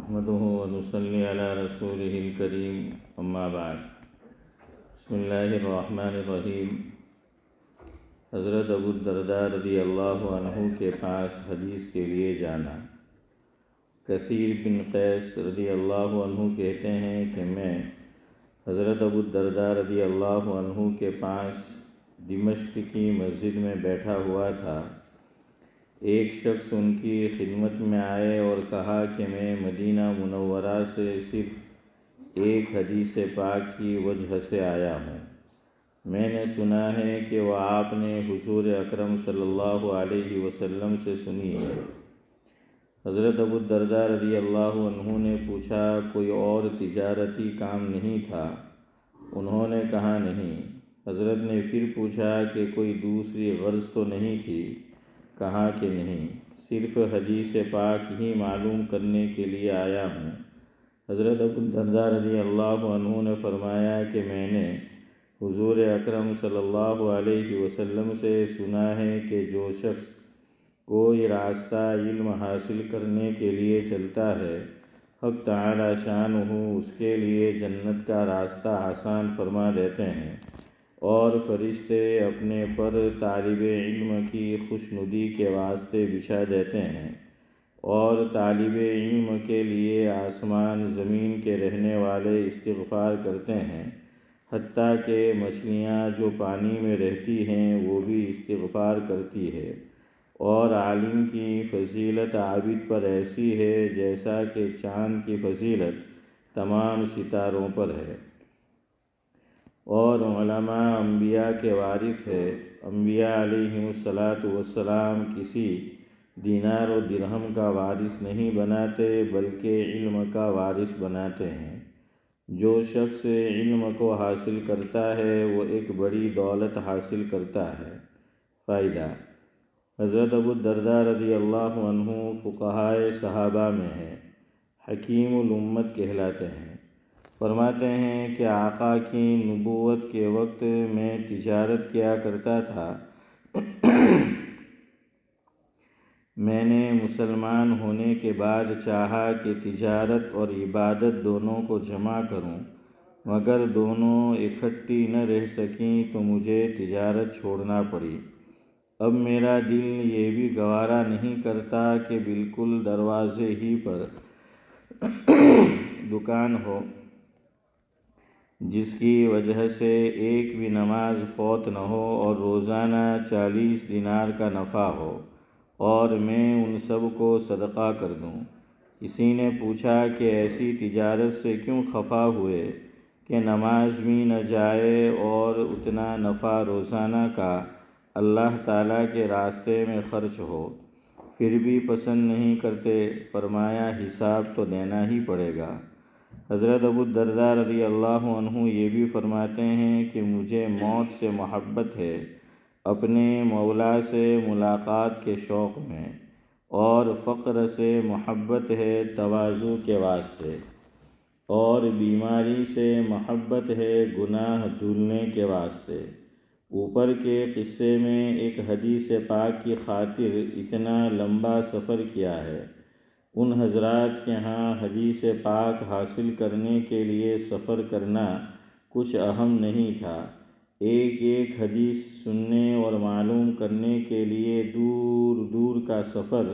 نحمده ونصلي على رسوله الكريم اما بعد بسم اللہ الرحمن الرحیم۔ حضرت ابو الدرداء رضی اللہ عنہ کے پاس حدیث کے لیے جانا۔ کثیر بن قیس رضی اللہ عنہ کہتے ہیں کہ میں حضرت ابو الدرداء رضی اللہ عنہ کے پاس دمشق کی مسجد میں بیٹھا ہوا تھا۔ ایک شخص ان کی خدمت میں آئے اور کہا کہ میں مدینہ منورہ سے صرف ایک حدیث پاک کی وجہ سے آیا ہوں۔ میں نے سنا ہے کہ وہ آپ نے حضور اکرم صلی اللہ علیہ وسلم سے سنی ہے۔ حضرت ابو الدرداء رضی اللہ عنہ نے پوچھا، کوئی اور تجارتی کام نہیں تھا؟ انہوں نے کہا نہیں۔ حضرت نے پھر پوچھا کہ کوئی دوسری غرض تو نہیں تھی؟ کہا کہ نہیں، صرف حدیث پاک ہی معلوم کرنے کے لیے آیا ہوں۔ حضرت ابو الدرداء رضی اللہ عنہ نے فرمایا کہ میں نے حضور اکرم صلی اللہ علیہ وسلم سے سنا ہے کہ جو شخص کوئی راستہ علم حاصل کرنے کے لیے چلتا ہے، حق تعالی شانہ اس کے لیے جنت کا راستہ آسان فرما دیتے ہیں، اور فرشتے اپنے پر طالب علم کی خوشنودی کے واسطے بچھا دیتے ہیں، اور طالب علم کے لیے آسمان زمین کے رہنے والے استغفار کرتے ہیں، حتیٰ کہ مچھلیاں جو پانی میں رہتی ہیں وہ بھی استغفار کرتی ہے، اور عالم کی فضیلت عابد پر ایسی ہے جیسا کہ چاند کی فضیلت تمام ستاروں پر ہے، اور علماء انبیاء کے وارث ہے۔ انبیاء علیہم السلام کسی دینار و درہم کا وارث نہیں بناتے بلکہ علم کا وارث بناتے ہیں۔ جو شخص علم کو حاصل کرتا ہے وہ ایک بڑی دولت حاصل کرتا ہے۔ فائدہ: حضرت ابو الدرداء رضی اللہ عنہ فقہائے صحابہ میں ہیں، حکیم الامت کہلاتے ہیں۔ فرماتے ہیں کہ آقا کی نبوت کے وقت میں تجارت کیا کرتا تھا۔ میں نے مسلمان ہونے کے بعد چاہا کہ تجارت اور عبادت دونوں کو جمع کروں، مگر دونوں اکٹھی نہ رہ سکیں تو مجھے تجارت چھوڑنا پڑی۔ اب میرا دل یہ بھی گوارا نہیں کرتا کہ بالکل دروازے ہی پر دکان ہو، جس کی وجہ سے ایک بھی نماز فوت نہ ہو اور روزانہ 40 دینار کا نفع ہو، اور میں ان سب کو صدقہ کر دوں۔ کسی نے پوچھا کہ ایسی تجارت سے کیوں خفا ہوئے کہ نماز بھی نہ جائے اور اتنا نفع روزانہ کا اللہ تعالیٰ کے راستے میں خرچ ہو، پھر بھی پسند نہیں کرتے؟ فرمایا، حساب تو دینا ہی پڑے گا۔ حضرت ابو الدرداء رضی اللہ عنہ یہ بھی فرماتے ہیں کہ مجھے موت سے محبت ہے، اپنے مولا سے ملاقات کے شوق میں، اور فقر سے محبت ہے تواضع کے واسطے، اور بیماری سے محبت ہے گناہ دھلنے کے واسطے۔ اوپر کے قصے میں ایک حدیث پاک کی خاطر اتنا لمبا سفر کیا ہے۔ ان حضرات کے ہاں حدیث پاک حاصل کرنے کے لیے سفر کرنا کچھ اہم نہیں تھا۔ ایک ایک حدیث سننے اور معلوم کرنے کے لیے دور دور کا سفر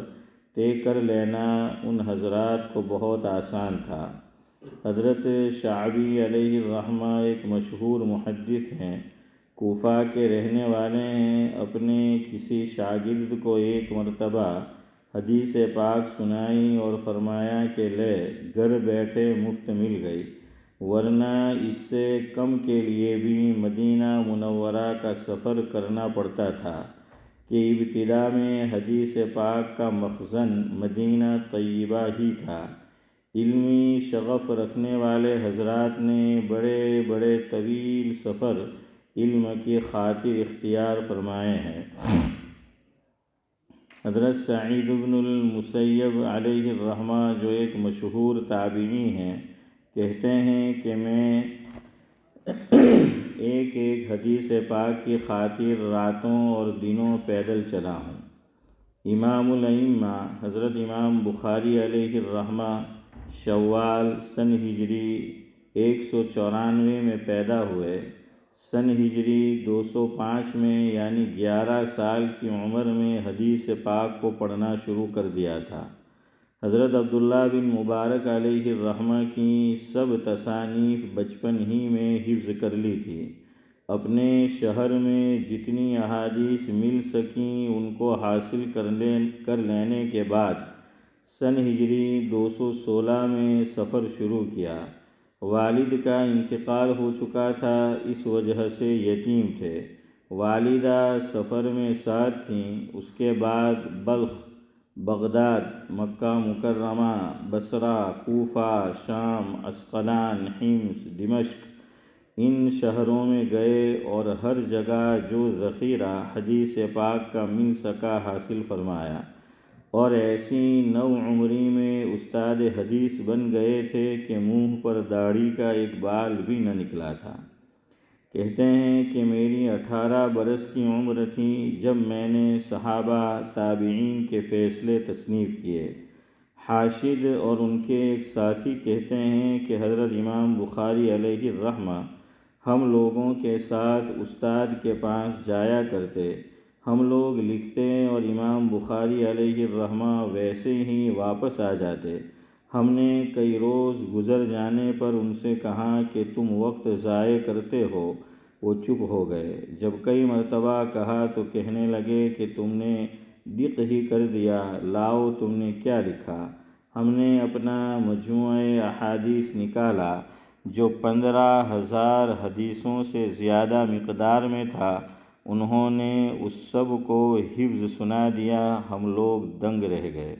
طے کر لینا ان حضرات کو بہت آسان تھا۔ حضرت شعبی علیہ الرحمہ ایک مشہور محدث ہیں، کوفہ کے رہنے والے ہیں۔ اپنے کسی شاگرد کو ایک مرتبہ حدیث پاک سنائی اور فرمایا کہ لے، گھر بیٹھے مفت مل گئی، ورنہ اس سے کم کے لیے بھی مدینہ منورہ کا سفر کرنا پڑتا تھا، کہ ابتدا میں حدیث پاک کا مخزن مدینہ طیبہ ہی تھا۔ علمی شغف رکھنے والے حضرات نے بڑے بڑے طویل سفر علم کی خاطر اختیار فرمائے ہیں۔ حضرت سعید بن المسیب علیہ الرحمہ جو ایک مشہور تابعی ہیں، کہتے ہیں کہ میں ایک ایک حدیث پاک کی خاطر راتوں اور دنوں پیدل چلا ہوں۔ امام الائمہ حضرت امام بخاری علیہ الرحمہ شوال سن ہجری 194 میں پیدا ہوئے۔ سن ہجری 205 میں یعنی 11 سال کی عمر میں حدیث پاک کو پڑھنا شروع کر دیا تھا۔ حضرت عبداللہ بن مبارک علیہ الرحمہ کی سب تصانیف بچپن ہی میں حفظ کر لی تھی۔ اپنے شہر میں جتنی احادیث مل سکیں ان کو حاصل کر لینے کے بعد سن ہجری 216 میں سفر شروع کیا۔ والد کا انتقال ہو چکا تھا، اس وجہ سے یتیم تھے۔ والدہ سفر میں ساتھ تھیں۔ اس کے بعد بلخ، بغداد، مکہ مکرمہ، بصرہ، کوفہ، شام، عسقلان، حمص، دمشق ان شہروں میں گئے اور ہر جگہ جو ذخیرہ حدیث پاک کا مل سکا حاصل فرمایا، اور ایسی نو عمری میں استاد حدیث بن گئے تھے کہ منہ پر داڑھی کا ایک بال بھی نہ نکلا تھا۔ کہتے ہیں کہ میری 18 برس کی عمر تھی جب میں نے صحابہ تابعین کے فیصلے تصنیف کیے۔ حاشد اور ان کے ایک ساتھی کہتے ہیں کہ حضرت امام بخاری علیہ الرحمہ ہم لوگوں کے ساتھ استاد کے پاس جایا کرتے۔ ہم لوگ لکھتے اور امام بخاری علیہ الرحمہ ویسے ہی واپس آ جاتے۔ ہم نے کئی روز گزر جانے پر ان سے کہا کہ تم وقت ضائع کرتے ہو، وہ چپ ہو گئے۔ جب کئی مرتبہ کہا تو کہنے لگے کہ تم نے دق ہی کر دیا، لاؤ تم نے کیا لکھا؟ ہم نے اپنا مجموعہ احادیث نکالا جو 15,000 حدیثوں سے زیادہ مقدار میں تھا۔ انہوں نے اس سب کو حفظ سنا دیا، ہم لوگ دنگ رہ گئے۔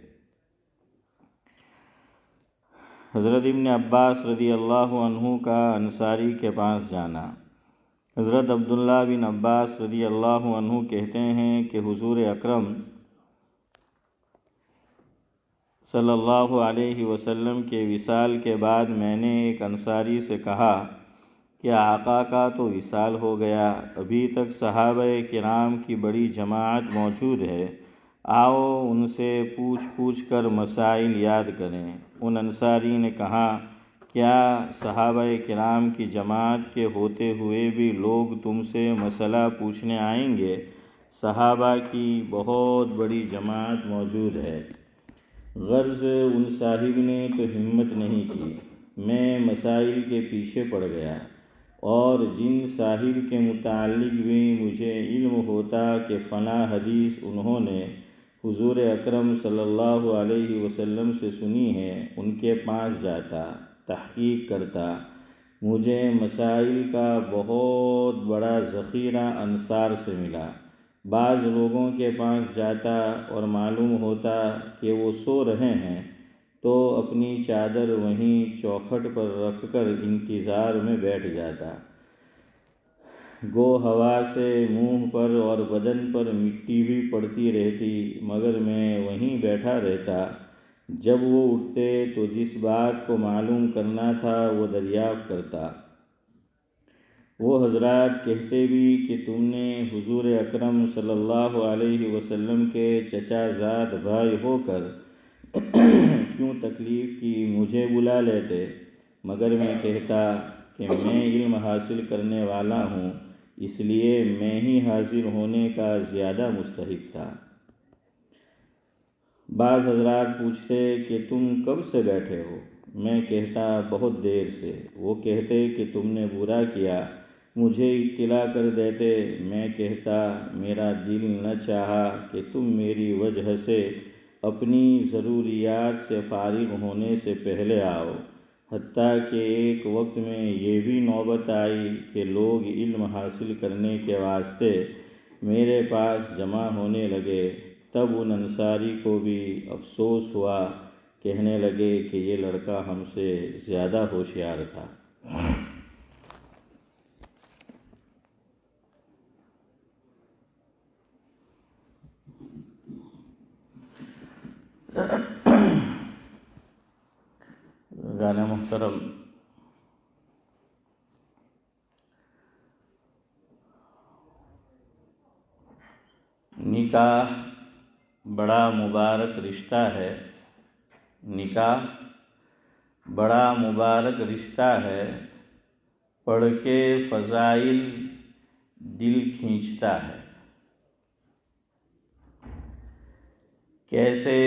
حضرت ابن عباس رضی اللہ عنہ کا انصاری کے پاس جانا۔ حضرت عبداللہ بن عباس رضی اللہ عنہ کہتے ہیں کہ حضور اکرم صلی اللہ علیہ وسلم کے وصال کے بعد میں نے ایک انصاری سے کہا کہ آقا کا تو وصال ہو گیا، ابھی تک صحابہ کرام کی بڑی جماعت موجود ہے، آؤ ان سے پوچھ کر مسائل یاد کریں۔ ان انصاری نے کہا، کیا صحابہ کرام کی جماعت کے ہوتے ہوئے بھی لوگ تم سے مسئلہ پوچھنے آئیں گے؟ صحابہ کی بہت بڑی جماعت موجود ہے۔ غرض ان صاحب نے تو ہمت نہیں کی، میں مسائل کے پیچھے پڑ گیا، اور جن صاحب کے متعلق بھی مجھے علم ہوتا کہ فلاں حدیث انہوں نے حضور اکرم صلی اللہ علیہ وسلم سے سنی ہے، ان کے پاس جاتا، تحقیق کرتا۔ مجھے مسائل کا بہت بڑا ذخیرہ انصار سے ملا۔ بعض لوگوں کے پاس جاتا اور معلوم ہوتا کہ وہ سو رہے ہیں تو اپنی چادر وہیں چوکھٹ پر رکھ کر انتظار میں بیٹھ جاتا۔ گو ہوا سے منہ پر اور بدن پر مٹی بھی پڑتی رہتی، مگر میں وہیں بیٹھا رہتا۔ جب وہ اٹھتے تو جس بات کو معلوم کرنا تھا وہ دریافت کرتا۔ وہ حضرات کہتے بھی کہ تم نے حضور اکرم صلی اللہ علیہ وسلم کے چچا زاد بھائی ہو کر کیوں تکلیف کی، مجھے بلا لیتے، مگر میں کہتا کہ میں علم حاصل کرنے والا ہوں، اس لیے میں ہی حاضر ہونے کا زیادہ مستحق تھا۔ بعض حضرات پوچھتے کہ تم کب سے بیٹھے ہو؟ میں کہتا بہت دیر سے۔ وہ کہتے کہ تم نے برا کیا، مجھے اطلاع کر دیتے۔ میں کہتا میرا دل نہ چاہا کہ تم میری وجہ سے اپنی ضروریات سے فارغ ہونے سے پہلے آؤ، حتیٰ کہ ایک وقت میں یہ بھی نوبت آئی کہ لوگ علم حاصل کرنے کے واسطے میرے پاس جمع ہونے لگے۔ تب ان انصاری کو بھی افسوس ہوا، کہنے لگے کہ یہ لڑکا ہم سے زیادہ ہوشیار تھا۔ گانے محترم، نکاح بڑا مبارک رشتہ ہے۔ نکاح بڑا مبارک رشتہ ہے، پڑھ کے فضائل دل کھینچتا ہے۔ کیسے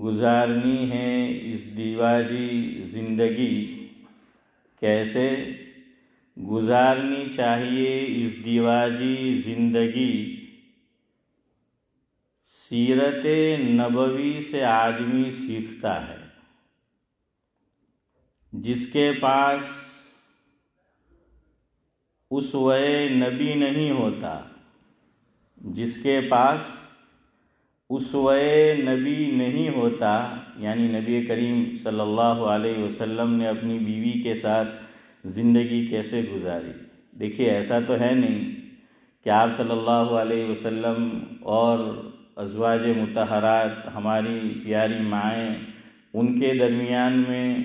گزارنی ہے اس دیواجی زندگی، کیسے گزارنی چاہیے اس دیواجی زندگی، سیرت نبوی سے آدمی سیکھتا ہے۔ جس کے پاس اسوہ نبی نہیں ہوتا، جس کے پاس اسوہ نبی نہیں ہوتا، یعنی نبی کریم صلی اللہ علیہ وسلم نے اپنی بیوی کے ساتھ زندگی کیسے گزاری۔ دیکھیے ایسا تو ہے نہیں کہ آپ صلی اللہ علیہ وسلم اور ازواج مطہرات ہماری پیاری مائیں، ان کے درمیان میں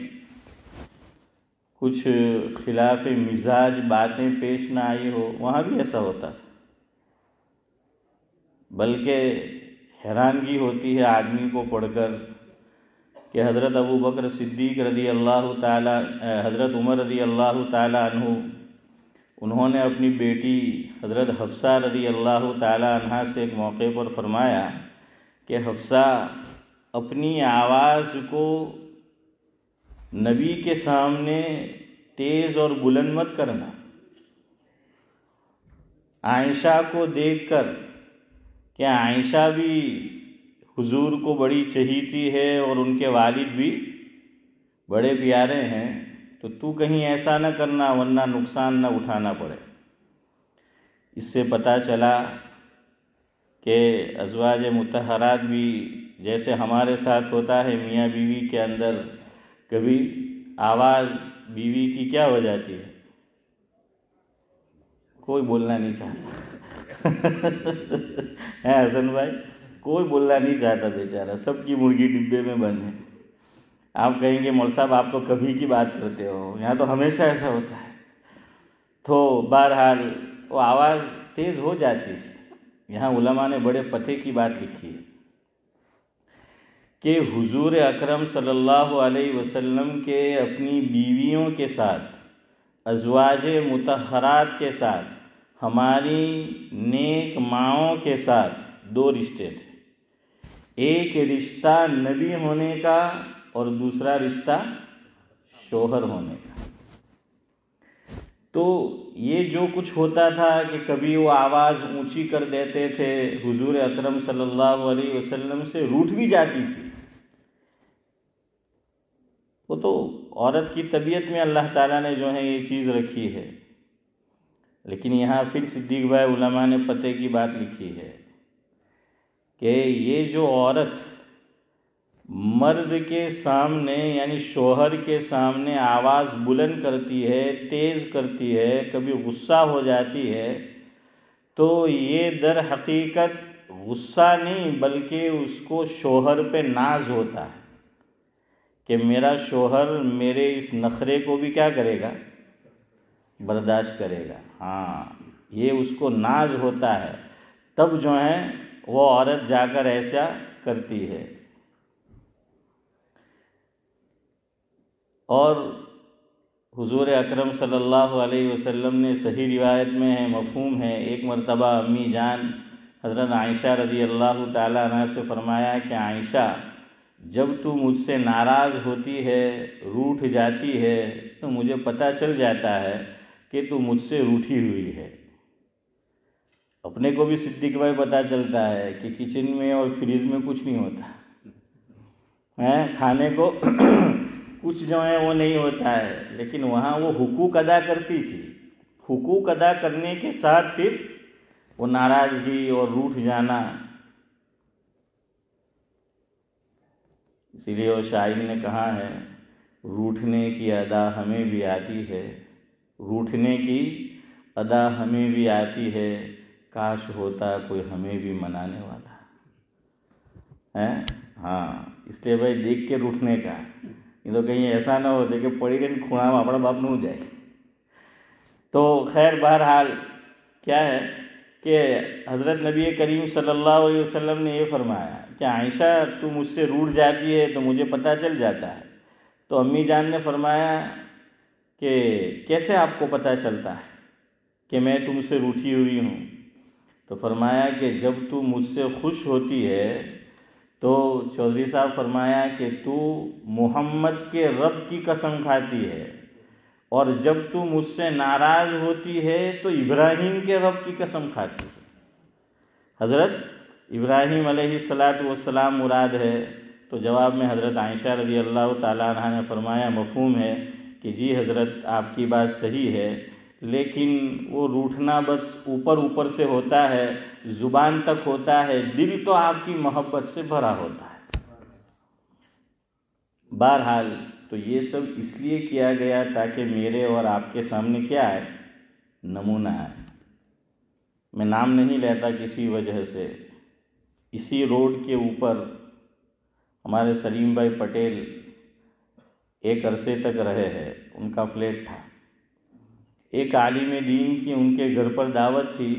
کچھ خلاف مزاج باتیں پیش نہ آئی ہو، وہاں بھی ایسا ہوتا تھا۔ بلکہ حیرانگی ہوتی ہے آدمی کو پڑھ کر کہ حضرت ابو بکر صدیق رضی اللہ تعالی، حضرت عمر رضی اللہ تعالی عنہ، انہوں نے اپنی بیٹی حضرت حفصہ رضی اللہ تعالی عنہا سے ایک موقع پر فرمایا کہ حفصہ، اپنی آواز کو نبی کے سامنے تیز اور بلند مت کرنا۔ عائشہ کو دیکھ کر، کیا عائشہ بھی حضور کو بڑی چہیتی ہے اور ان کے والد بھی بڑے پیارے ہیں، تو تو کہیں ایسا نہ کرنا ورنہ نقصان نہ اٹھانا پڑے۔ اس سے پتہ چلا کہ ازواج مطہرات بھی جیسے ہمارے ساتھ ہوتا ہے میاں بیوی کے اندر، کبھی آواز بیوی کی کیا ہو جاتی ہے، کوئی بولنا نہیں چاہتا ہے حسن بھائی، کوئی بولنا نہیں چاہتا بیچارہ، سب کی مرغی ڈبے میں بند ہے۔ آپ کہیں گے مول صاحب آپ تو کبھی کی بات کرتے ہو، یہاں تو ہمیشہ ایسا ہوتا ہے۔ تو بہرحال وہ آواز تیز ہو جاتی تھی۔ یہاں علماء نے بڑے پتے کی بات لکھی ہے کہ حضور اکرم صلی اللہ علیہ وسلم کے اپنی بیویوں کے ساتھ، ازواج مطہرات کے ساتھ، ہماری نیک ماؤں کے ساتھ دو رشتے تھے۔ ایک رشتہ نبی ہونے کا اور دوسرا رشتہ شوہر ہونے کا۔ تو یہ جو کچھ ہوتا تھا کہ کبھی وہ آواز اونچی کر دیتے تھے، حضور اکرم صلی اللہ علیہ وسلم سے روٹھ بھی جاتی تھی۔ وہ تو عورت کی طبیعت میں اللہ تعالیٰ نے جو ہے یہ چیز رکھی ہے، لیکن یہاں پھر صدیق بھائی علماء نے پتے کی بات لکھی ہے کہ یہ جو عورت مرد کے سامنے یعنی شوہر کے سامنے آواز بلند کرتی ہے، تیز کرتی ہے، کبھی غصہ ہو جاتی ہے، تو یہ در حقیقت غصہ نہیں بلکہ اس کو شوہر پہ ناز ہوتا ہے کہ میرا شوہر میرے اس نخرے کو بھی کیا کرے گا، برداشت کرے گا۔ ہاں، یہ اس کو ناز ہوتا ہے، تب جو ہے وہ عورت جا کر ایسا کرتی ہے۔ اور حضور اکرم صلی اللہ علیہ وسلم نے صحیح روایت میں ہے، مفہوم ہے، ایک مرتبہ امی جان حضرت عائشہ رضی اللہ تعالیٰ عنہ سے فرمایا کہ عائشہ، جب تو مجھ سے ناراض ہوتی ہے، روٹھ جاتی ہے، تو مجھے پتہ چل جاتا ہے کہ تو مجھ سے روٹھی ہوئی ہے۔ اپنے کو بھی صدیق بھائی پتہ چلتا ہے کہ کچن میں اور فریج میں کچھ نہیں ہوتا ہے، کھانے کو کچھ جو ہے وہ نہیں ہوتا ہے، لیکن وہاں وہ حقوق ادا کرتی تھی۔ حقوق ادا کرنے کے ساتھ پھر وہ ناراضگی اور روٹھ جانا، اسی لیے وہ شاعر نے کہا ہے، روٹھنے کی ادا ہمیں بھی آتی ہے، روٹھنے کی ادا ہمیں بھی آتی ہے، کاش ہوتا کوئی ہمیں بھی منانے والا ہے۔ ہاں، اس لیے بھائی دیکھ کے روٹھنے کا، یہ تو کہیں ایسا نہ ہوتے کہ پڑی گئی کھونا میں اپنا باپ نہ ہو جائے۔ تو خیر بہرحال کیا ہے کہ حضرت نبی کریم صلی اللہ علیہ وسلم نے یہ فرمایا کہ عائشہ تو مجھ سے روٹھ جاتی ہے تو مجھے پتہ چل جاتا ہے، تو امی جان نے فرمایا کہ کیسے آپ کو پتہ چلتا ہے کہ میں تم سے روٹھی ہوئی ہوں؟ تو فرمایا کہ جب تو مجھ سے خوش ہوتی ہے تو چودھری صاحب فرمایا کہ تو محمد کے رب کی قسم کھاتی ہے، اور جب تو مجھ سے ناراض ہوتی ہے تو ابراہیم کے رب کی قسم کھاتی ہے۔ حضرت ابراہیم علیہ السلام مراد ہے؟ تو جواب میں حضرت عائشہ رضی اللہ تعالیٰ عنہ نے فرمایا مفہوم ہے کہ جی حضرت آپ کی بات صحیح ہے، لیکن وہ روٹھنا بس اوپر سے ہوتا ہے، زبان تک ہوتا ہے، دل تو آپ کی محبت سے بھرا ہوتا ہے۔ بہرحال تو یہ سب اس لیے کیا گیا تاکہ میرے اور آپ کے سامنے کیا ہے؟ نمونہ ہے۔ میں نام نہیں لیتا کسی وجہ سے، اسی روڈ کے اوپر ہمارے سلیم بھائی پٹیل ایک عرصے تک رہے ہیں، ان کا فلیٹ تھا۔ ایک عالم دین کی ان کے گھر پر دعوت تھی،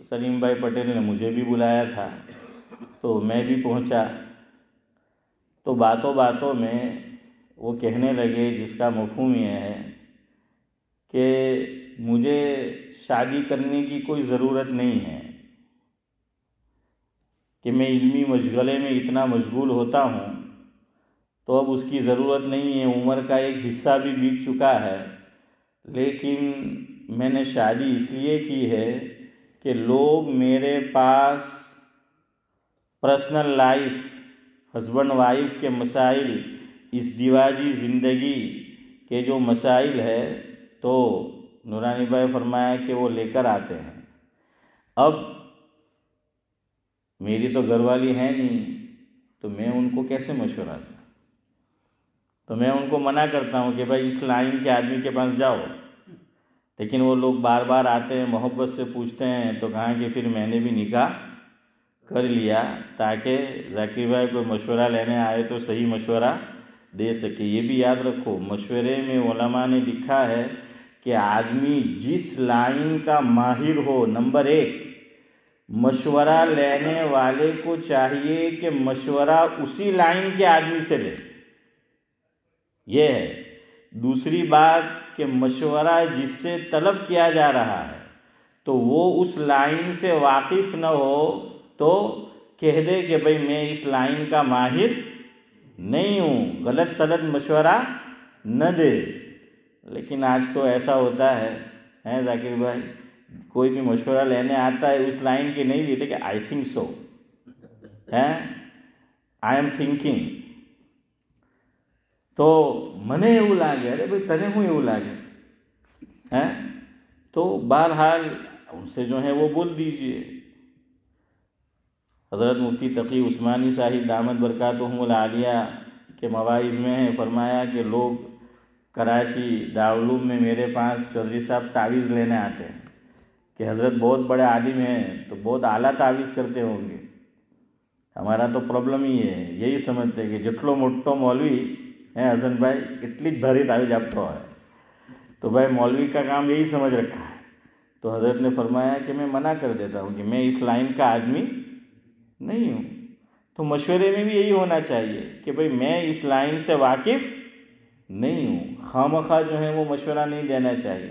سلیم بھائی پٹیل نے مجھے بھی بلایا تھا، تو میں بھی پہنچا۔ تو باتوں میں وہ کہنے لگے، جس کا مفہوم یہ ہے کہ مجھے شادی کرنے کی کوئی ضرورت نہیں ہے، کہ میں علمی مشغلے میں اتنا مشغول ہوتا ہوں تو اب اس کی ضرورت نہیں ہے، عمر کا ایک حصہ بھی بیت چکا ہے، لیکن میں نے شادی اس لیے کی ہے کہ لوگ میرے پاس پرسنل لائف، ہسبینڈ وائف کے مسائل، ازدواجی زندگی کے جو مسائل ہے تو نورانی بھائی فرمایا کہ وہ لے کر آتے ہیں۔ اب میری تو گھر والی ہے نہیں، تو میں ان کو کیسے مشورہ دوں؟ تو میں ان کو منع کرتا ہوں کہ بھائی اس لائن کے آدمی کے پاس جاؤ، لیکن وہ لوگ بار بار آتے ہیں، محبت سے پوچھتے ہیں، تو کہا کہ پھر میں نے بھی نکاح کر لیا تاکہ ذاکر بھائی کوئی مشورہ لینے آئے تو صحیح مشورہ دے سکے۔ یہ بھی یاد رکھو، مشورے میں علماء نے لکھا ہے کہ آدمی جس لائن کا ماہر ہو، نمبر 1 مشورہ لینے والے کو چاہیے کہ مشورہ اسی لائن کے آدمی سے لے، یہ ہے۔ دوسری بات کہ مشورہ جس سے طلب کیا جا رہا ہے تو وہ اس لائن سے واقف نہ ہو تو کہہ دے کہ بھئی میں اس لائن کا ماہر نہیں ہوں، غلط سلط مشورہ نہ دے۔ لیکن آج تو ایسا ہوتا ہے ذاکر بھائی، کوئی بھی مشورہ لینے آتا ہے اس لائن کے نہیں بھی کہ I think so, I am thinking, تو منے એવું લાગે، ارے بھئی تنے ہوں એવું લાગે، تو بہرحال ان سے جو ہے وہ بول دیجئے۔ حضرت مفتی تقی عثمانی صاحب دامت برکاتہم العالیہ کے مواعظ میں ہے، فرمایا کہ لوگ کراچی دارالعلوم میں میرے پاس چودھری صاحب تعویذ لینے آتے ہیں کہ حضرت بہت بڑے عالم ہیں تو بہت اعلیٰ تعویذ کرتے ہوں گے۔ ہمارا تو پرابلم ہی ہے، یہی سمجھتے کہ جتلو موٹو مولوی ہے حسن بھائی اتنی بھاری تعویذ آپتا ہے، تو بھائی مولوی کا کام یہی سمجھ رکھا ہے۔ تو حضرت نے فرمایا کہ میں منع کر دیتا ہوں کہ میں اس لائن کا آدمی نہیں ہوں۔ تو مشورے میں بھی یہی ہونا چاہیے کہ بھئی میں اس لائن سے واقف نہیں ہوں، خواہ جو ہے وہ مشورہ نہیں دینا چاہیے۔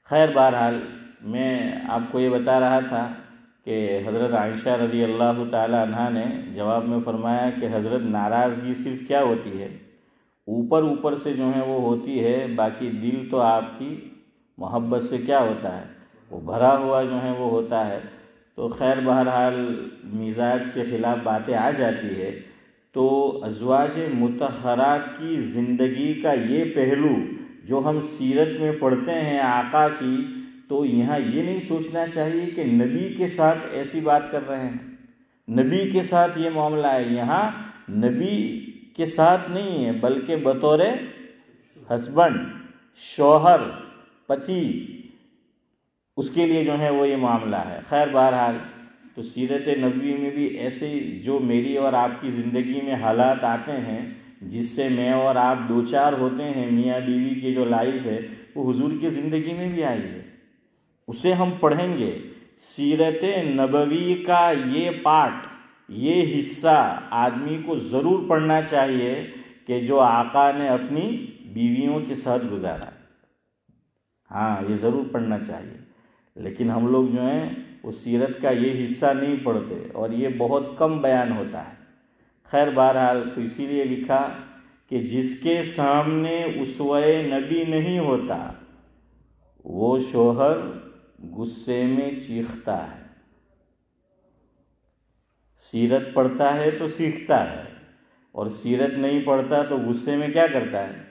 خیر بہرحال میں آپ کو یہ بتا رہا تھا کہ حضرت عائشہ رضی اللہ تعالی عنہا نے جواب میں فرمایا کہ حضرت ناراضگی صرف کیا ہوتی ہے؟ اوپر سے جو ہے وہ ہوتی ہے، باقی دل تو آپ کی محبت سے کیا ہوتا ہے؟ وہ بھرا ہوا جو ہے وہ ہوتا ہے۔ تو خیر بہرحال مزاج کے خلاف باتیں آ جاتی ہے، تو ازواج مطہرات کی زندگی کا یہ پہلو جو ہم سیرت میں پڑھتے ہیں آقا کی، تو یہاں یہ نہیں سوچنا چاہیے کہ نبی کے ساتھ ایسی بات کر رہے ہیں، نبی کے ساتھ یہ معاملہ ہے۔ یہاں نبی کے ساتھ نہیں ہے بلکہ بطور ہسبینڈ، شوہر، پتی، اس کے لیے جو ہے وہ یہ معاملہ ہے۔ خیر بہرحال تو سیرت نبوی میں بھی ایسے جو میری اور آپ کی زندگی میں حالات آتے ہیں جس سے میں اور آپ دوچار ہوتے ہیں، میاں بیوی کی جو لائف ہے وہ حضور کی زندگی میں بھی آئی ہے، اسے ہم پڑھیں گے۔ سیرت نبوی کا یہ پارٹ، یہ حصہ آدمی کو ضرور پڑھنا چاہیے کہ جو آقا نے اپنی بیویوں کے ساتھ گزارا. ہاں یہ ضرور پڑھنا چاہیے، لیکن ہم لوگ جو ہیں وہ سیرت کا یہ حصہ نہیں پڑھتے اور یہ بہت کم بیان ہوتا ہے. خیر بہرحال تو اسی لیے لکھا کہ جس کے سامنے اسوہ نبی نہیں ہوتا وہ شوہر غصے میں چیختا ہے. سیرت پڑھتا ہے تو سیکھتا ہے، اور سیرت نہیں پڑھتا تو غصے میں کیا کرتا ہے؟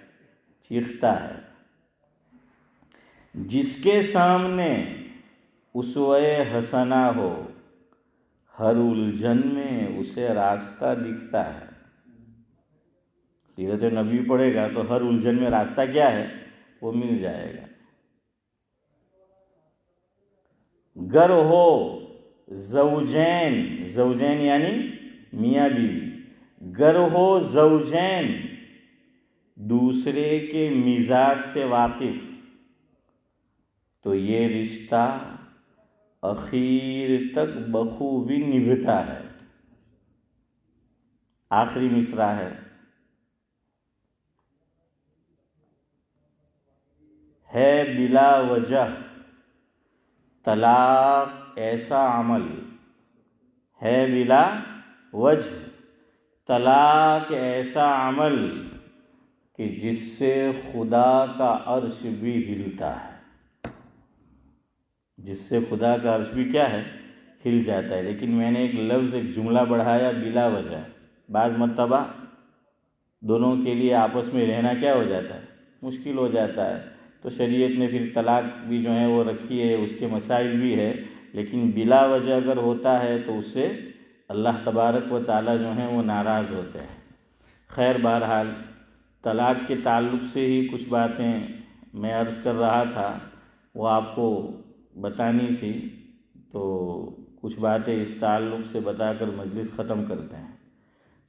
چیختا ہے. جس کے سامنے اسوہ حسنہ ہو ہر الجھن میں اسے راستہ دکھتا ہے. سیرت نبی پڑھے گا تو ہر الجھن میں راستہ کیا ہے؟ وہ مل جائے گا. گر ہو زوجین، زوجین یعنی میاں بیوی، گر ہو زوجین دوسرے کے مزاج سے واقف تو یہ رشتہ اخیر تک بخوبی نبھتا ہے. آخری مصرع ہے بلا وجہ طلاق ایسا عمل، ہے بلا وجہ طلاق ایسا عمل کہ جس سے خدا کا عرش بھی ہلتا ہے. جس سے خدا کا عرش بھی کیا ہے؟ ہل جاتا ہے. لیکن میں نے ایک لفظ ایک جملہ بڑھایا بلا وجہ. بعض مرتبہ دونوں کے لیے آپس میں رہنا کیا ہو جاتا ہے؟ مشکل ہو جاتا ہے. تو شریعت نے پھر طلاق بھی جو ہے وہ رکھی ہے، اس کے مسائل بھی ہے. لیکن بلا وجہ اگر ہوتا ہے تو اس سے اللہ تبارک و تعالیٰ جو ہیں وہ ناراض ہوتے ہیں. خیر بہرحال طلاق کے تعلق سے ہی کچھ باتیں میں عرض کر رہا تھا، وہ آپ کو بتانی تھی، تو کچھ باتیں اس تعلق سے بتا کر مجلس ختم کرتے ہیں.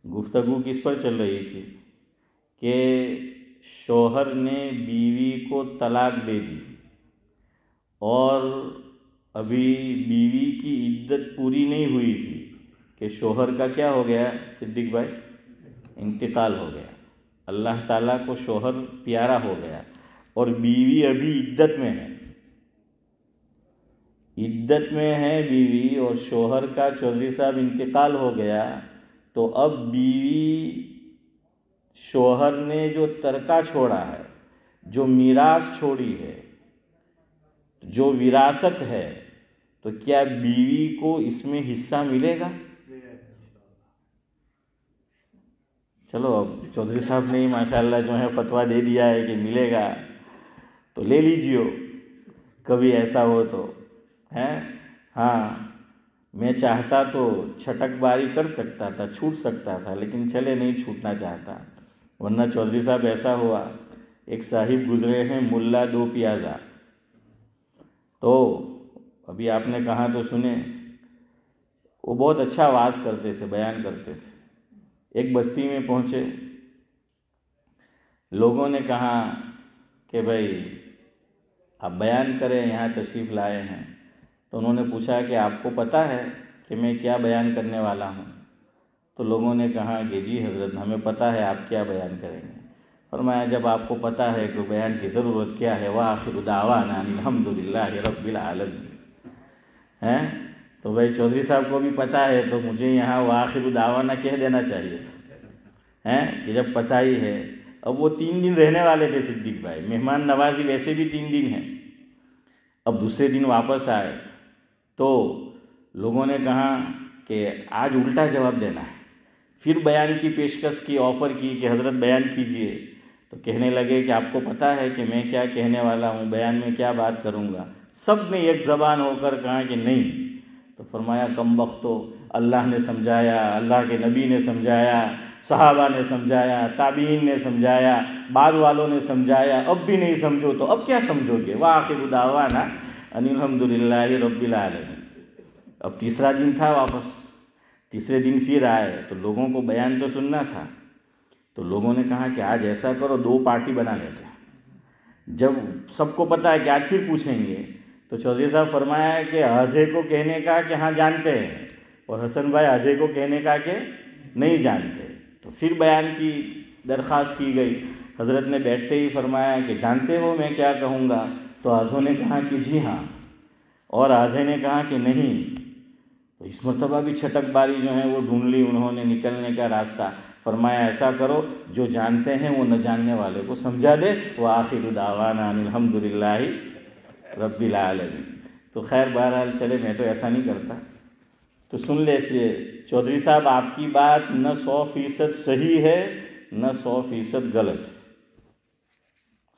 گفتگو کس پر چل رہی تھی کہ شوہر نے بیوی کو طلاق دے دی اور ابھی بیوی کی عدت پوری نہیں ہوئی تھی کہ شوہر کا کیا ہو گیا صدیق بھائی؟ انتقال ہو گیا. اللہ تعالیٰ کو شوہر پیارا ہو گیا اور بیوی ابھی عدت میں ہے. عدت میں ہے بیوی اور شوہر کا چودھری صاحب انتقال ہو گیا، تو اب بیوی شوہر نے جو ترکہ چھوڑا ہے، جو میراث چھوڑی ہے، جو وراثت ہے، تو کیا بیوی کو اس میں حصہ ملے گا؟ چلو اب چودھری صاحب نے ماشاءاللہ جو ہے فتویٰ دے دیا ہے کہ ملے گا تو لے لیجیے. کبھی ایسا ہو تو ہاں میں چاہتا تو چھٹک باری کر سکتا تھا، چھوٹ سکتا تھا، لیکن چلے نہیں چھوٹنا چاہتا. ورنہ چودھری صاحب ایسا ہوا، ایک صاحب گزرے ہیں ملا دو پیازا، تو ابھی آپ نے کہا تو سنیں، وہ بہت اچھا واعظ کرتے تھے، بیان کرتے تھے. ایک بستی میں پہنچے، لوگوں نے کہا کہ بھائی آپ بیان کریں، یہاں تشریف لائے ہیں. تو انہوں نے پوچھا کہ آپ کو پتہ ہے کہ میں کیا بیان کرنے والا ہوں؟ تو لوگوں نے کہا کہ جی حضرت ہمیں پتہ ہے آپ کیا بیان کریں گے. فرمایا جب آپ کو پتہ ہے کہ بیان کی ضرورت کیا ہے، وآخر دعوانا الحمدللہ رب العالمین، تو بھائی چودھری صاحب کو بھی پتہ ہے تو مجھے یہاں وآخر دعوانا کہہ دینا چاہیے تھا کہ جب پتہ ہی ہے. اب وہ 3 دن رہنے والے تھے صدیق بھائی، مہمان نوازی ویسے بھی 3 دن ہے. اب دوسرے دن واپس آئے تو لوگوں نے کہا کہ آج الٹا جواب دینا ہے. پھر بیان کی پیشکش کی، آفر کی کہ حضرت بیان کیجئے. تو کہنے لگے کہ آپ کو پتہ ہے کہ میں کیا کہنے والا ہوں، بیان میں کیا بات کروں گا. سب نے ایک زبان ہو کر کہا کہ نہیں. تو فرمایا کم بختو، اللہ نے سمجھایا، اللہ کے نبی نے سمجھایا، صحابہ نے سمجھایا، تابعین نے سمجھایا، بعد والوں نے سمجھایا، اب بھی نہیں سمجھو تو اب کیا سمجھو گے؟ وآخر دعوانا ان الحمدللہ رب العالمین. اب تیسرا دن تھا، واپس تیسرے دن پھر آئے تو لوگوں کو بیان تو سننا تھا. تو لوگوں نے کہا کہ آج ایسا کرو 2 پارٹی بنا لیتے ہیں. جب سب کو پتہ ہے کہ آج پھر پوچھیں گے تو چودھری صاحب فرمایا کہ آدھے کو کہنے کا کہ ہاں جانتے ہیں، اور حسن بھائی آدھے کو کہنے کا کہ نہیں جانتے. تو پھر بیان کی درخواست کی گئی. حضرت نے بیٹھتے ہی فرمایا کہ جانتے ہو میں کیا کہوں گا؟ تو آدھوں نے کہا کہ جی ہاں، اور آدھے نے کہا کہ نہیں. تو اس مرتبہ بھی چھٹک باری جو ہے وہ ڈھونڈ لی انہوں نے نکلنے کا راستہ. فرمایا ایسا کرو جو جانتے ہیں وہ نہ جاننے والے کو سمجھا دے. وآخر دعوانا ان الحمدللہ رب العالمین. تو خیر بہرحال چلے، میں تو ایسا نہیں کرتا. تو سن لے اس لیے چودھری صاحب آپ کی بات نہ 100% صحیح ہے نہ 100% غلط.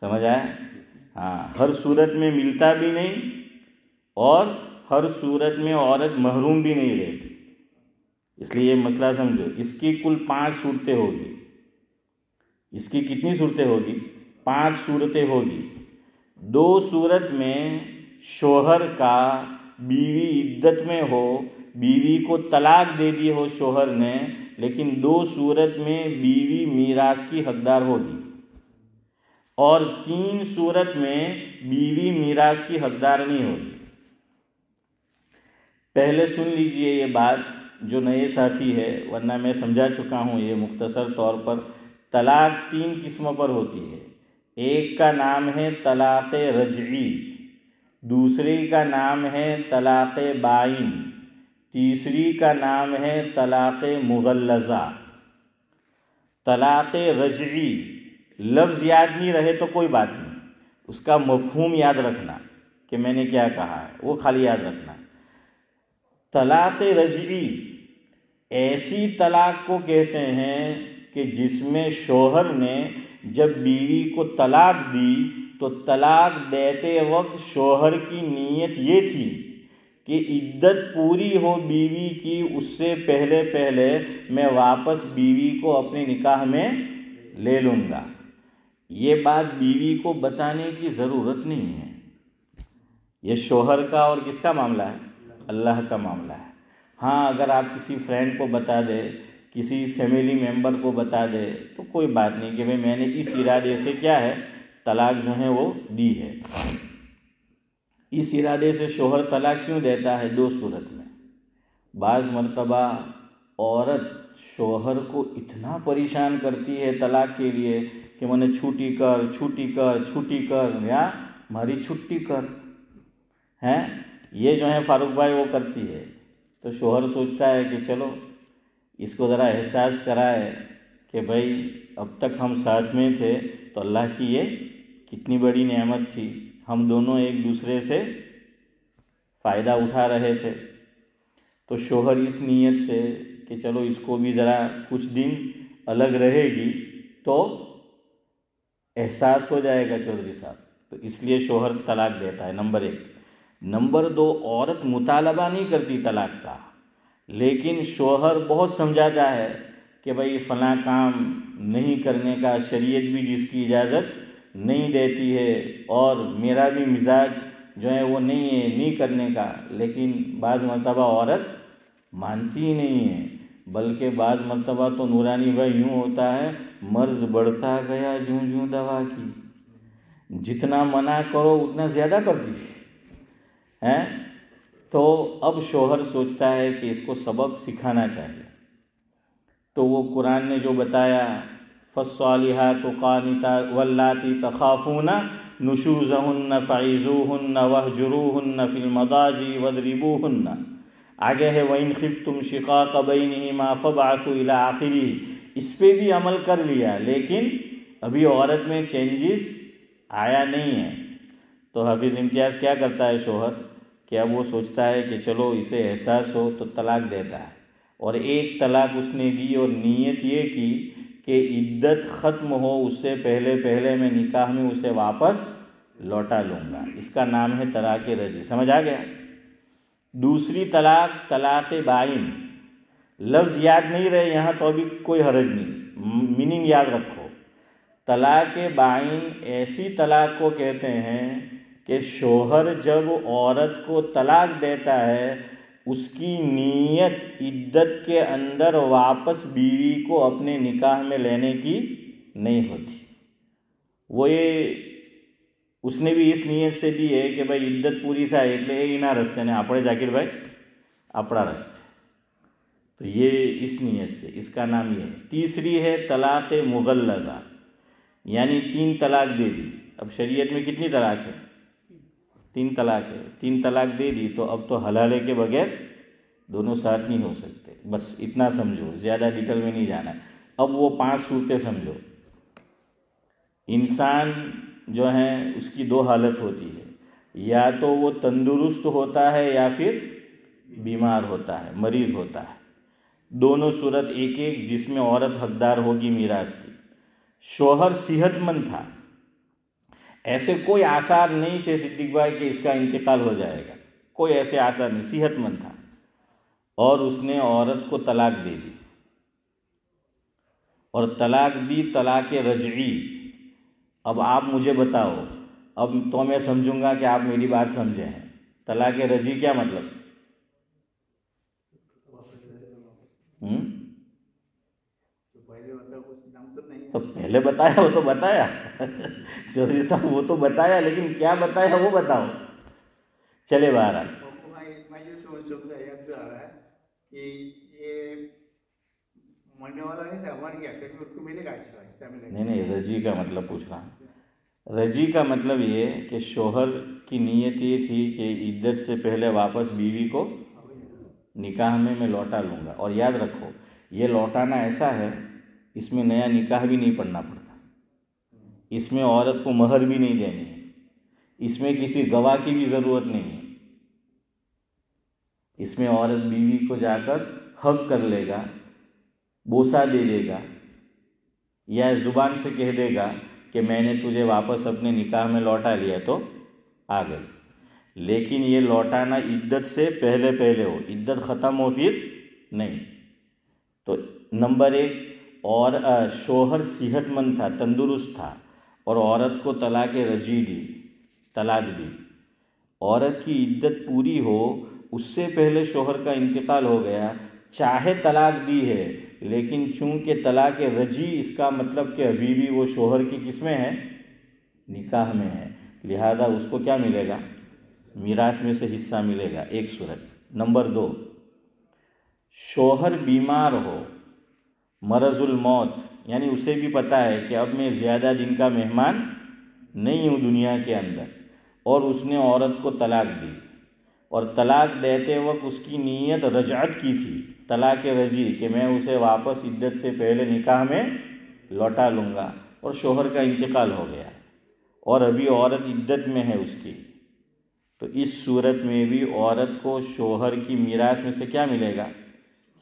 سمجھ آیا؟ ہاں، ہر صورت میں ملتا بھی نہیں اور ہر صورت میں عورت محروم بھی نہیں رہتی. اس لیے یہ مسئلہ سمجھو. اس کی کل 5 صورتیں ہوگی. اس کی کتنی صورتیں ہوگی؟ 5 صورتیں ہوگی. 2 صورت میں شوہر کا بیوی عدت میں ہو، بیوی کو طلاق دے دی ہو شوہر نے، لیکن 2 صورت میں بیوی میراث کی حقدار ہوگی، اور 3 صورت میں بیوی میراث کی حقدار نہیں ہوگی. پہلے سن لیجئے یہ بات جو نئے ساتھی ہے، ورنہ میں سمجھا چکا ہوں یہ مختصر طور پر. طلاق 3 قسموں پر ہوتی ہے. ایک کا نام ہے طلاق رجعی، دوسری کا نام ہے طلاق بائن، تیسری کا نام ہے طلاق مغلظہ. طلاق رجعی لفظ یاد نہیں رہے تو کوئی بات نہیں، اس کا مفہوم یاد رکھنا کہ میں نے کیا کہا ہے، وہ خالی یاد رکھنا. طلاق رجعی ایسی طلاق کو کہتے ہیں کہ جس میں شوہر نے جب بیوی کو طلاق دی تو طلاق دیتے وقت شوہر کی نیت یہ تھی کہ عدت پوری ہو بیوی کی، اس سے پہلے میں واپس بیوی کو اپنے نکاح میں لے لوں گا. یہ بات بیوی کو بتانے کی ضرورت نہیں ہے. یہ شوہر کا اور کس کا معاملہ ہے؟ اللہ کا معاملہ ہے. ہاں، اگر آپ کسی فرینڈ کو بتا دے، کسی فیملی ممبر کو بتا دے تو کوئی بات نہیں کہ میں نے اس ارادے سے کیا ہے طلاق جو ہے وہ دی ہے. اس ارادے سے شوہر طلاق کیوں دیتا ہے؟ 2 صورت میں. بعض مرتبہ عورت شوہر کو اتنا پریشان کرتی ہے طلاق کے لیے کہ میں نے چھٹی کر یا ہماری چھٹی کر ہیں. یہ جو ہے فاروق بھائی وہ کرتی ہے. تو شوہر سوچتا ہے کہ چلو اس کو ذرا احساس کرائے کہ بھائی اب تک ہم ساتھ میں تھے تو اللہ کی یہ کتنی بڑی نعمت تھی، ہم دونوں ایک دوسرے سے فائدہ اٹھا رہے تھے. تو شوہر اس نیت سے کہ چلو اس کو بھی ذرا کچھ دن الگ رہے گی تو احساس ہو جائے گا چودھری صاحب، تو اس لیے شوہر طلاق دیتا ہے. نمبر 1. نمبر 2، عورت مطالبہ نہیں کرتی طلاق کا، لیکن شوہر بہت سمجھاتا ہے کہ بھائی فلاں کام نہیں کرنے کا شریعت بھی جس کی اجازت نہیں دیتی ہے، اور میرا بھی مزاج جو ہے وہ نہیں ہے نہیں کرنے کا. لیکن بعض مرتبہ عورت مانتی ہی نہیں ہے، بلکہ بعض مرتبہ تو نورانی بھائی یوں ہوتا ہے، مرض بڑھتا گیا جوں دوا کی، جتنا منع کرو اتنا زیادہ کرتی ہے. تو اب شوہر سوچتا ہے کہ اس کو سبق سکھانا چاہیے. تو وہ قرآن نے جو بتایا فالصالحات قانتات واللاتی تخافون نشوزهن فعظوهن واهجروهن فی المضاجع واضربوهن. آگے ہے وَإِنْ خِفْتُمْ شِقَاقَ بَيْنِهِمَا فَابْعَثُوا إِلَىٰ آخِرِهِ. اس پہ بھی عمل کر لیا لیکن ابھی عورت میں چینجز آیا نہیں ہے. تو حافظ امتیاز کیا کرتا ہے شوہر کہ اب وہ سوچتا ہے کہ چلو اسے احساس ہو تو طلاق دیتا ہے. اور ایک طلاق اس نے دی اور نیت یہ کی کہ عدت ختم ہو اس سے پہلے میں نکاح میں اسے واپس لوٹا لوں گا. اس کا نام ہے طلاق رجعی. سمجھ آ گیا؟ دوسری طلاق طلاق بائن. لفظ یاد نہیں رہے یہاں تو ابھی کوئی حرج نہیں، میننگ یاد رکھو. طلاق بائن ایسی طلاق کو کہتے ہیں کہ شوہر جب عورت کو طلاق دیتا ہے اس کی نیت عدت کے اندر واپس بیوی کو اپنے نکاح میں لینے کی نہیں ہوتی. وہ یہ اس نے بھی اس نیت سے دی ہے کہ بھائی عدت پوری થાય એટલે એના રસ્તે ને આપણે જાકીર ભાઈ આપણા રસ્તે. تو یہ اس نیت سے اس کا نام یہ ہے۔ تیسری ہے طلاق مغلظہ، یعنی 3 طلاق دے دی۔ اب شریعت میں کتنی طلاق ہے؟ 3 طلاق ہے۔ 3 طلاق دے دی تو اب تو حلالے کے بغیر دونوں ساتھ نہیں ہو سکتے، بس اتنا سمجھو، زیادہ ڈیٹیل میں نہیں جانا۔ اب وہ 5 صورتیں سمجھو۔ انسان جو ہے اس کی 2 حالت ہوتی ہے، یا تو وہ تندرست ہوتا ہے یا پھر بیمار ہوتا ہے، مریض ہوتا ہے۔ دونوں صورت ایک ایک، جس میں عورت حقدار ہوگی میراث کی۔ شوہر صحت مند تھا، ایسے کوئی آثار نہیں تھے صدیق بھائی کہ اس کا انتقال ہو جائے گا، کوئی ایسے آثار نہیں، صحت مند تھا، اور اس نے عورت کو طلاق دے دی، اور طلاق دی طلاق رجعی۔ اب آپ مجھے بتاؤ، اب تو میں سمجھوں گا کہ آپ میری بات سمجھے ہیں۔ طلاق رجعی کیا مطلب؟ تو پہلے بتایا، وہ تو بتایا چودھری صاحب، وہ تو بتایا، لیکن کیا بتایا وہ بتاؤ۔ چلے بہرحال نہیں، رجی کا مطلب پوچھ رہا ہوں۔ رجی کا مطلب یہ کہ شوہر کی نیت یہ تھی کہ عدت سے پہلے واپس بیوی کو نکاح میں لوٹا لوں گا۔ اور یاد رکھو، یہ لوٹانا ایسا ہے، اس میں نیا نکاح بھی نہیں پڑھنا پڑتا، اس میں عورت کو مہر بھی نہیں دینی ہے، اس میں کسی گواہ کی بھی ضرورت نہیں ہے۔ اس میں عورت بیوی کو جا کر حق کر لے گا، بوسہ دے دے گا، یا زبان سے کہہ دے گا کہ میں نے تجھے واپس اپنے نکاح میں لوٹا لیا تو آ گئی۔ لیکن یہ لوٹانا عدت سے پہلے پہلے ہو، عدت ختم ہو پھر نہیں۔ تو نمبر 1، اور شوہر صحت مند تھا، تندرست تھا، اور عورت کو طلاق رجعی دی، طلاق دی۔ عورت کی عدت پوری ہو، اس سے پہلے شوہر کا انتقال ہو گیا، چاہے طلاق دی ہے، لیکن چونکہ طلاق رجعی اس کا مطلب کہ ابھی بھی وہ شوہر کی کس میں ہے؟ نکاح میں ہے، لہذا اس کو کیا ملے گا؟ میراث میں سے حصہ ملے گا، ایک صورت۔ نمبر 2، شوہر بیمار ہو، مرض الموت، یعنی اسے بھی پتہ ہے کہ اب میں زیادہ دن کا مہمان نہیں ہوں دنیا کے اندر، اور اس نے عورت کو طلاق دی، اور طلاق دیتے وقت اس کی نیت رجعت کی تھی، طلاق رجعی، کہ میں اسے واپس عدت سے پہلے نکاح میں لوٹا لوں گا، اور شوہر کا انتقال ہو گیا، اور ابھی عورت عدت میں ہے اس کی، تو اس صورت میں بھی عورت کو شوہر کی میراث میں سے کیا ملے گا؟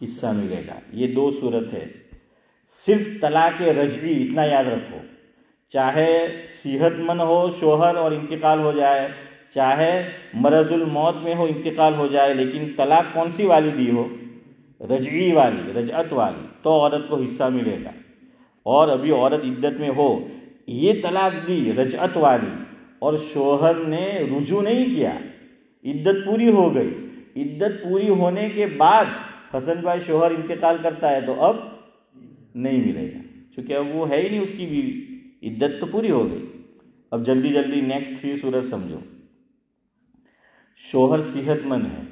حصہ ملے گا۔ یہ 2 صورت ہے۔ صرف طلاق رجعی اتنا یاد رکھو، چاہے صحت مند ہو شوہر اور انتقال ہو جائے، چاہے مرض الموت میں ہو انتقال ہو جائے، لیکن طلاق کون سی والی دی ہو؟ رجعی والی، رجعت والی، تو عورت کو حصہ ملے گا۔ اور ابھی عورت عدت میں ہو، یہ طلاق دی رجعت والی، اور شوہر نے رجوع نہیں کیا، عدت پوری ہو گئی، عدت پوری ہونے کے بعد حسن بھائی شوہر انتقال کرتا ہے تو اب نہیں ملے گا، چونکہ اب وہ ہے ہی نہیں اس کی بیوی، عدت تو پوری ہو گئی۔ اب جلدی جلدی نیکسٹ 3 صورت سمجھو۔ شوہر صحت مند ہے،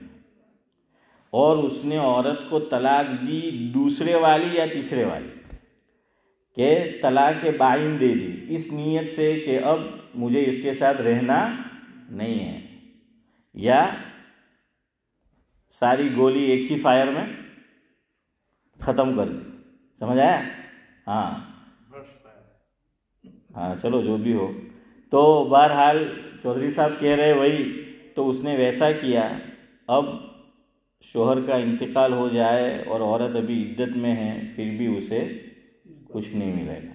اور اس نے عورت کو طلاق دی، دوسرے والی یا تیسرے والی، کہ طلاق بائن دے دی، اس نیت سے کہ اب مجھے اس کے ساتھ رہنا نہیں ہے، یا ساری گولی ایک ہی فائر میں ختم کر دی، سمجھ آیا؟ ہاں چلو جو بھی ہو، تو بہرحال چودھری صاحب کہہ رہے وہی، تو اس نے ویسا کیا۔ اب شوہر کا انتقال ہو جائے اور عورت ابھی عدت میں ہے، پھر بھی اسے کچھ نہیں ملے گا۔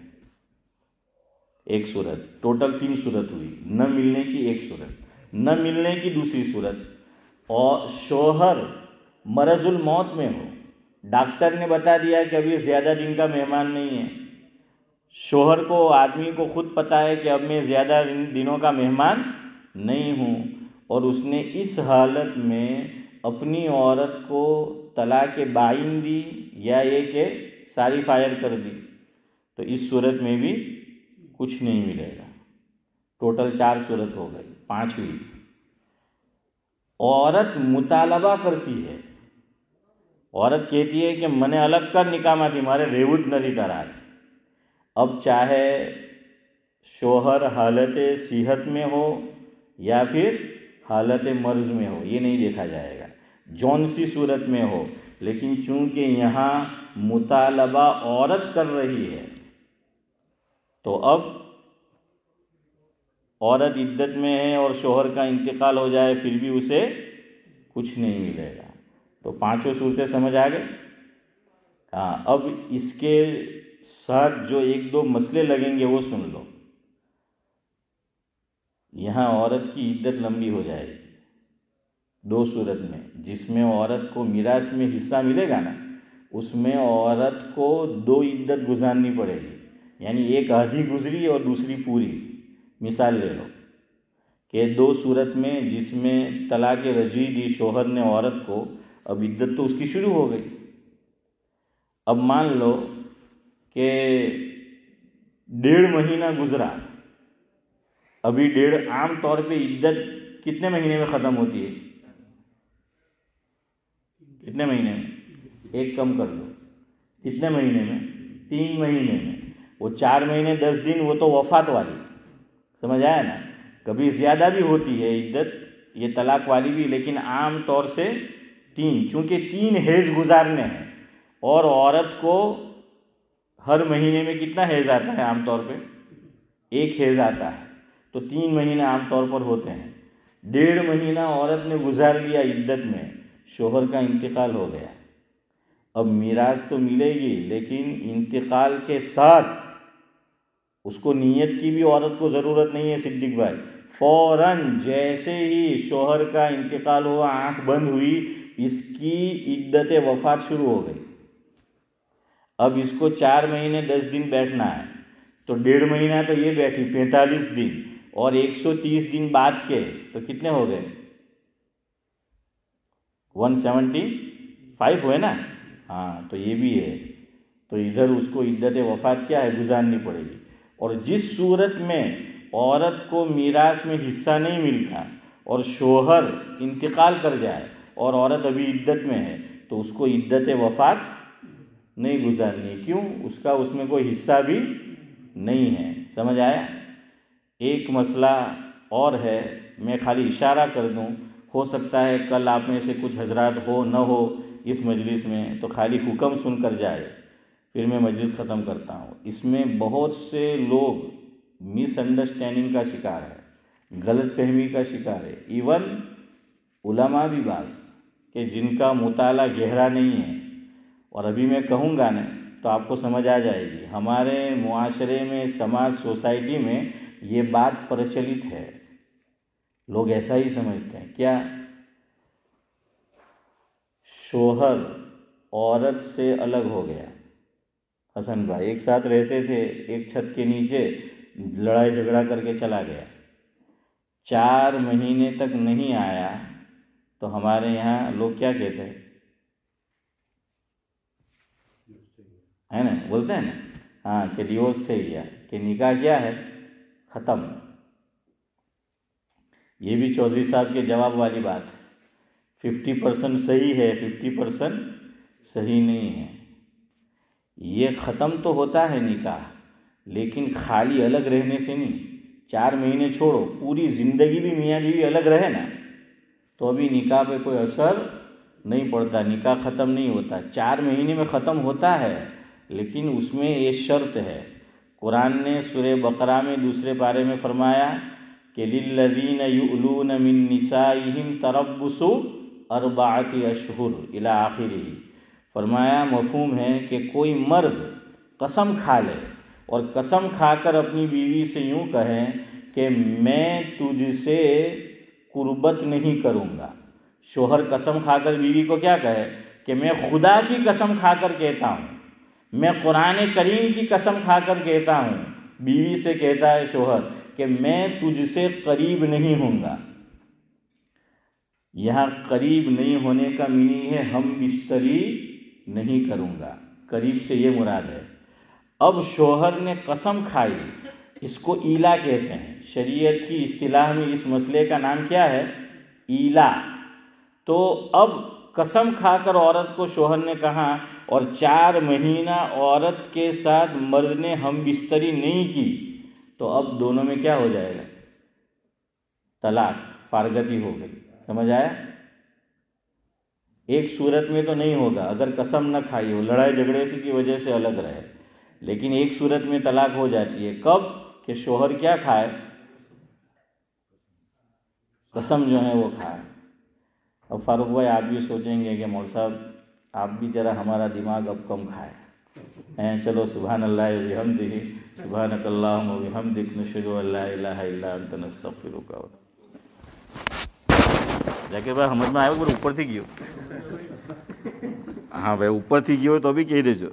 ایک صورت، ٹوٹل 3 صورت ہوئی، نہ ملنے کی ایک صورت، نہ ملنے کی دوسری صورت، اور شوہر مرض الموت میں ہو، ڈاکٹر نے بتا دیا کہ ابھی زیادہ دن کا مہمان نہیں ہے، شوہر کو، آدمی کو خود پتہ ہے کہ اب میں زیادہ دنوں کا مہمان نہیں ہوں، اور اس نے اس حالت میں اپنی عورت کو طلاق بائن دی، یا یہ کہ ساری فائر کر دی، تو اس صورت میں بھی کچھ نہیں ملے گا۔ ٹوٹل 4 صورت ہو گئی۔ 5ویں، عورت مطالبہ کرتی ہے، عورت کہتی ہے کہ میں نے الگ کر نکاح میں تھی مارے ریوت نہیں ترار. اب چاہے شوہر حالت صحت میں ہو یا پھر حالت مرض میں ہو یہ نہیں دیکھا جائے گا، جون سی صورت میں ہو، لیکن چونکہ یہاں مطالبہ عورت کر رہی ہے تو اب عورت عدت میں ہے اور شوہر کا انتقال ہو جائے پھر بھی اسے کچھ نہیں ملے گا. تو پانچوں صورتیں سمجھ آ گئی. ہاں اب اس کے ساتھ جو ایک دو مسئلے لگیں گے وہ سن لو. یہاں عورت کی عدت لمبی ہو جائے گی دو صورت میں، جس میں عورت کو میراث میں حصہ ملے گا نا اس میں عورت کو دو عدت گزارنی پڑے گی، یعنی ایک آدھی گزری اور دوسری پوری. مثال لے لو کہ دو صورت میں جس میں طلاق رجعی دی شوہر نے عورت کو، اب عدت تو اس کی شروع ہو گئی. اب مان لو کہ 1.5 مہینہ گزرا. ابھی عام طور پہ عدت کتنے مہینے میں ختم ہوتی ہے؟ کتنے مہینے میں؟ ایک کم کر دو، کتنے مہینے میں؟ 3 مہینے میں. وہ 4 مہینے 10 دن وہ تو وفات والی، سمجھ آیا نا. کبھی زیادہ بھی ہوتی ہے عدت یہ طلاق والی بھی، لیکن عام طور سے 3، چونکہ 3 حیض گزارنے ہیں اور عورت کو ہر مہینے میں کتنا حیض آتا ہے؟ عام طور پہ 1 حیض آتا ہے، تو 3 مہینے عام طور پر ہوتے ہیں. 1.5 مہینہ عورت نے گزار لیا عدت میں، شوہر کا انتقال ہو گیا. اب میراث تو ملے گی لیکن انتقال کے ساتھ اس کو نیت کی بھی عورت کو ضرورت نہیں ہے. صدیق بھائی فوراً جیسے ہی شوہر کا انتقال ہوا آنکھ بند ہوئی اس کی عدت وفات شروع ہو گئی. اب اس کو 4 مہینے 10 دن بیٹھنا ہے تو 1.5 مہینہ تو یہ بیٹھی 45 دن اور 130 دن بعد کے تو کتنے ہو گئے؟ 175 ہوئے نا. ہاں تو یہ بھی ہے. تو ادھر اس کو عدت وفات کیا ہے؟ گزارنی پڑے گی. اور جس صورت میں عورت کو میراث میں حصہ نہیں ملتا اور شوہر انتقال کر جائے اور عورت ابھی عدت میں ہے تو اس کو عدت وفات نہیں گزارنی. کیوں؟ اس کا اس میں کوئی حصہ بھی نہیں ہے. سمجھ آیا؟ ایک مسئلہ اور ہے، میں خالی اشارہ کر دوں، ہو سکتا ہے کل آپ میں سے کچھ حضرات ہو نہ ہو اس مجلس میں، تو خالی حکم سن کر جائے پھر میں مجلس ختم کرتا ہوں. اس میں بہت سے لوگ مس انڈرسٹینڈنگ کا شکار ہے، غلط فہمی کا شکار ہے. ایون علماء بھی بعض کہ جن کا مطالعہ گہرا نہیں ہے، اور ابھی میں کہوں گا نا تو آپ کو سمجھ آ جائے گی. ہمارے معاشرے میں، سماج، سوسائٹی میں یہ بات پرچلت ہے. لوگ ایسا ہی سمجھتے ہیں. کیا؟ شوہر عورت سے الگ ہو گیا، حسن بھائی ایک ساتھ رہتے تھے ایک چھت کے نیچے، لڑائی جھگڑا کر کے چلا گیا، 4 مہینے تک نہیں آیا تو ہمارے یہاں لوگ کیا کہتے ہیں؟ ہے نا، بولتے ہیں نا ہاں کہ ڈیورس تھے گیا، کہ نکاح کیا ہے؟ ختم. یہ بھی چودھری صاحب کے جواب والی بات ہے. 50% صحیح ہے، 50% صحیح نہیں ہے. یہ ختم تو ہوتا ہے نکاح، لیکن خالی الگ رہنے سے نہیں. 4 مہینے چھوڑو، پوری زندگی بھی میاں بیوی الگ رہے نا تو ابھی نکاح پہ کوئی اثر نہیں پڑتا، نکاح ختم نہیں ہوتا. 4 مہینے میں ختم ہوتا ہے لیکن اس میں یہ شرط ہے. قرآن نے سورہ بقرہ میں 2 پارے میں فرمایا کہ لِلَّذِينَ يُؤْلُونَ مِن نِّسَائِهِمْ تَرَبُّصُ 4 اشہر الی آخرہ. فرمایا مفہوم ہے کہ کوئی مرد قسم کھا لے اور قسم کھا کر اپنی بیوی سے یوں کہیں کہ میں تجھ سے قربت نہیں کروں گا. شوہر قسم کھا کر بیوی کو کیا کہے کہ میں خدا کی قسم کھا کر کہتا ہوں، میں قرآن کریم کی قسم کھا کر کہتا ہوں. بیوی سے کہتا ہے شوہر کہ میں تجھ سے قریب نہیں ہوں گا. یہاں قریب نہیں ہونے کا میننگ ہے ہم بستری نہیں کروں گا، قریب سے یہ مراد ہے. اب شوہر نے قسم کھائی، اس کو ایلا کہتے ہیں. شریعت کی اصطلاح میں اس مسئلے کا نام کیا ہے؟ ایلا. تو اب قسم کھا کر عورت کو شوہر نے کہا اور 4 مہینہ عورت کے ساتھ مرد نے ہم بستری نہیں کی تو اب دونوں میں کیا ہو جائے گا؟ طلاق، فارغتی ہو گئی. سمجھ آیا؟ ایک صورت میں تو نہیں ہوگا اگر قسم نہ کھائی ہو، لڑائی جھگڑے کی وجہ سے الگ رہے، لیکن ایک صورت میں طلاق ہو جاتی ہے. کب؟ کہ شوہر کیا کھائے؟ قسم جو ہے وہ کھائے. اب فاروق بھائی آپ بھی سوچیں گے کہ مول صاحب آپ بھی ذرا ہمارا دماغ اب کم کھائے. چلو سبحان اللہ و بحمدہ، سبحانک اللہم و بحمدک، نشہد ان لا الہ الا انت نستغفرک. ذاکر بھائی સમજમાં આવ્યું؟ اوپر થી ગયો. હા ભાઈ ઉપરથી ગયો તો બી કહી દેજો.